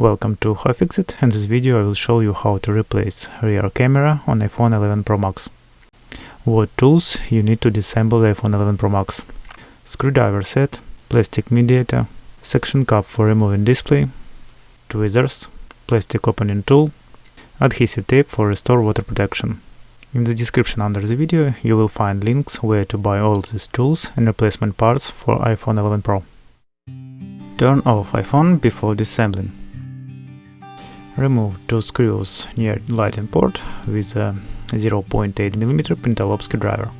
Welcome to How-FixIT. In this video I will show you how to replace rear camera on iPhone 11 Pro Max. What tools you need to disassemble the iPhone 11 Pro Max: screwdriver set, plastic mediator, suction cup for removing display, tweezers, plastic opening tool, adhesive tape for restore water protection. In the description under the video you will find links where to buy all these tools and replacement parts for iPhone 11 Pro. Turn off iPhone before disassembling. Remove two screws near lighting port with a 0.8mm pentalobe screwdriver.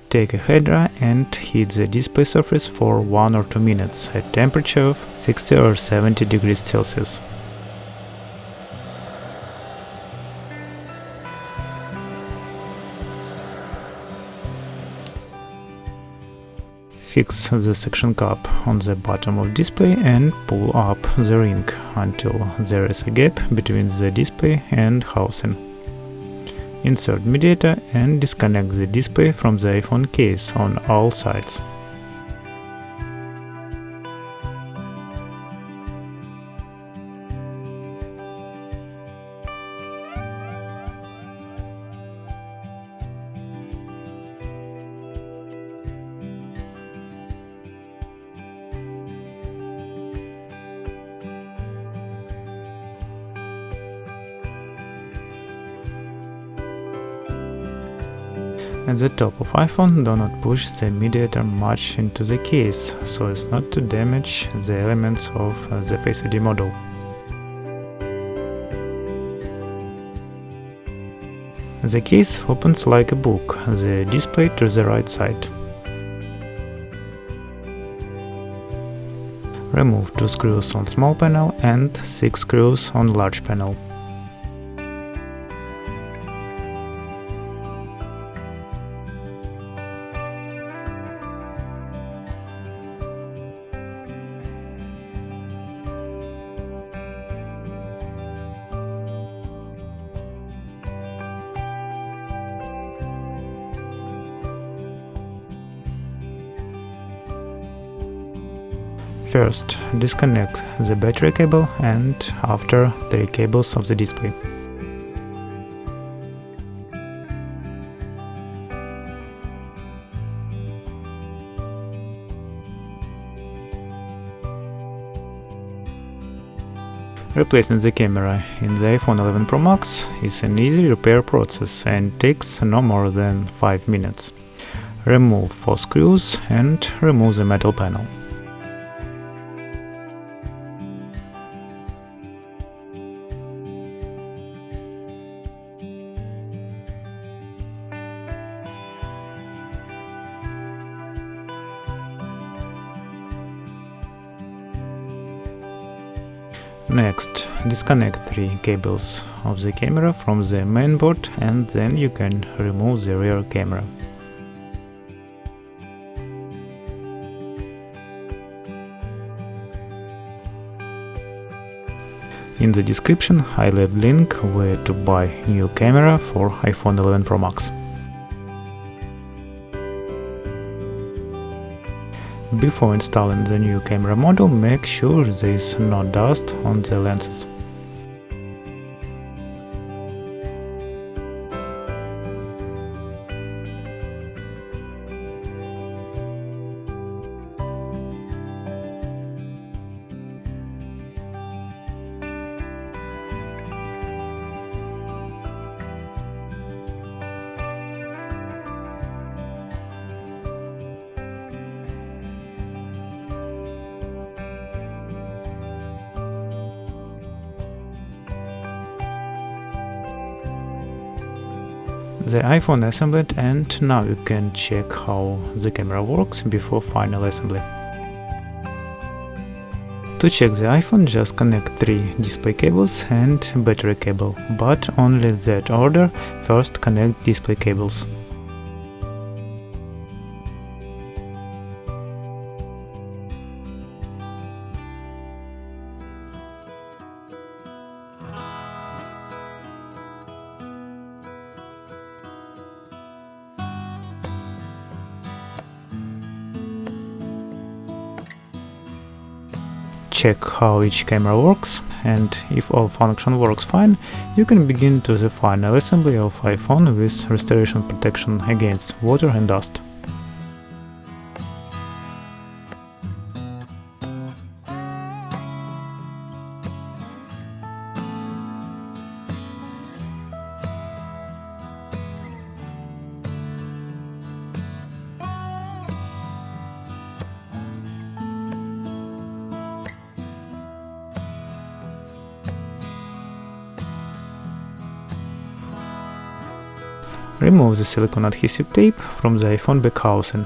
Take a hairdryer and heat the display surface for 1 or 2 minutes at temperature of 60 or 70 degrees Celsius. Fix the suction cup on the bottom of display and pull up the ring until there is a gap between the display and housing. Insert mediator and disconnect the display from the iPhone case on all sides. At the top of iPhone, do not push the mediator much into the case, so as not to damage the elements of the Face ID module. The case opens like a book, the display to the right side. Remove 2 screws on small panel and 6 screws on large panel. First, disconnect the battery cable and after 3 cables of the display. Replacing the camera in the iPhone 11 Pro Max is an easy repair process and takes no more than 5 minutes. Remove 4 screws and remove the metal panel. Next, disconnect 3 cables of the camera from the main board and then you can remove the rear camera. In the description I left link where to buy new camera for iPhone 11 Pro Max. Before installing the new camera module, make sure there is no dust on the lenses. The iPhone assembled and now you can check how the camera works before final assembly. To check the iPhone, just connect 3 display cables and battery cable, but only that order. First connect display cables. check how each camera works, and if all function works fine, you can begin to the final assembly of iPhone with restoration protection against water and dust. Remove the silicone adhesive tape from the iPhone back housing.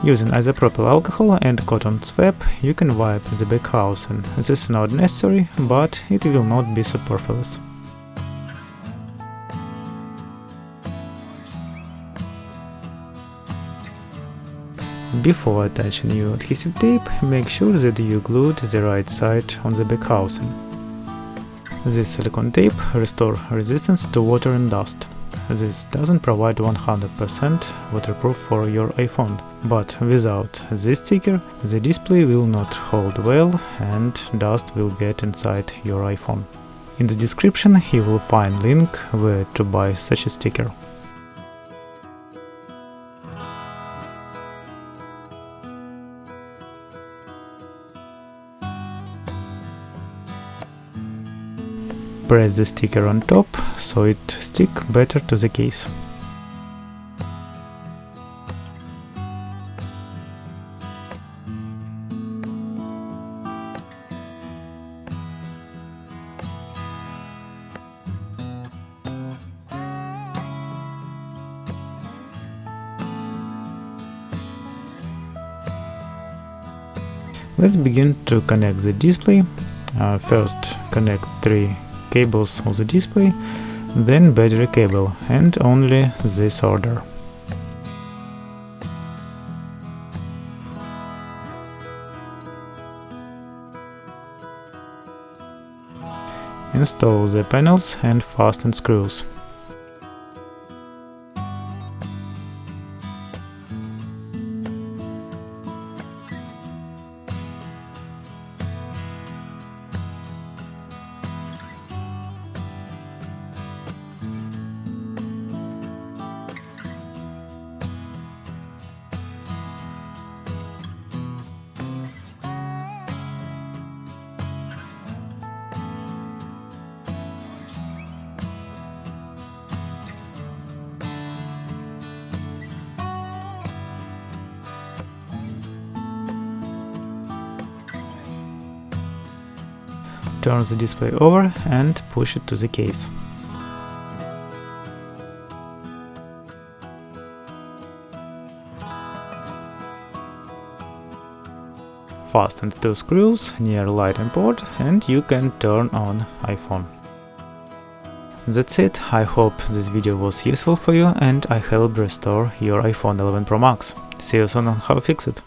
Using isopropyl alcohol and cotton swab, you can wipe the back housing. This is not necessary, but it will not be superfluous. Before attaching new adhesive tape, make sure that you glued the right side on the back housing. This silicone tape restores resistance to water and dust. This doesn't provide 100% waterproof for your iPhone, but without this sticker, the display will not hold well and dust will get inside your iPhone. In the description you will find link where to buy such a sticker. Press the sticker on top, so it sticks better to the case. Let's begin to connect the display. First connect 3 cables of the display, then battery cable, and only this order. Install the panels and fasten screws. Turn the display over and push it to the case. Fasten 2 screws near lighting port and you can turn on iPhone. That's it. I hope this video was useful for you and I helped restore your iPhone 11 Pro Max. See you soon on How-FixIT.